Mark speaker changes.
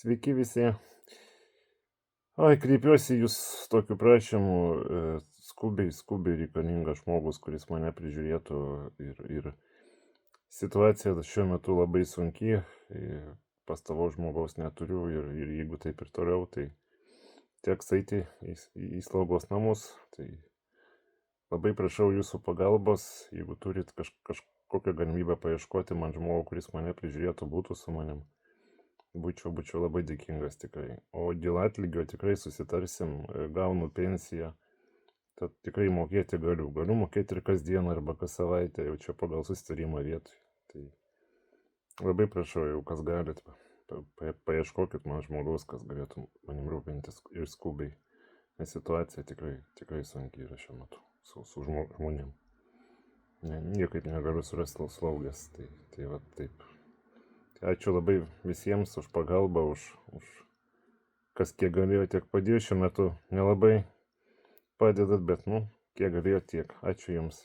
Speaker 1: Sveiki visi. Oi, kreipiuosi į jūs tokiu prašymu, skubiai reikalingas žmogus, kuris mane prižiūrėtų ir situacija šiuo metu labai sunki, pastovaus žmogaus neturiu ir jeigu taip ir toliau, tai teks eiti į slaugos namus. Tai labai prašau jūsų pagalbos, jeigu turit kažkokią galimybę paieškoti man žmogų, kuris mane prižiūrėtų, būtų su manim. Būčiau labai dėkingas tikrai. O dėl atlygio tikrai susitarsim, gaunu pensiją, tad tikrai mokėti galiu. Galiu mokėti ir kasdieną arba kas savaitę, jau čia pagal susitarimą vietoj. Tai labai prašau, jau kas galit, paieškokit man žmogaus, kas galėtų manim rūpintis ir skubiai. Nes situacija tikrai sunkiai yra šiuo metu su žmonėm. Niekaip negaliu surasti slaugės, tai va taip. Ačiū labai visiems už pagalbą, už kas kiek galėjo, tiek padėjo. Šiuo metu nelabai padedat, bet kiek galėjo, tiek. Ačiū Jums.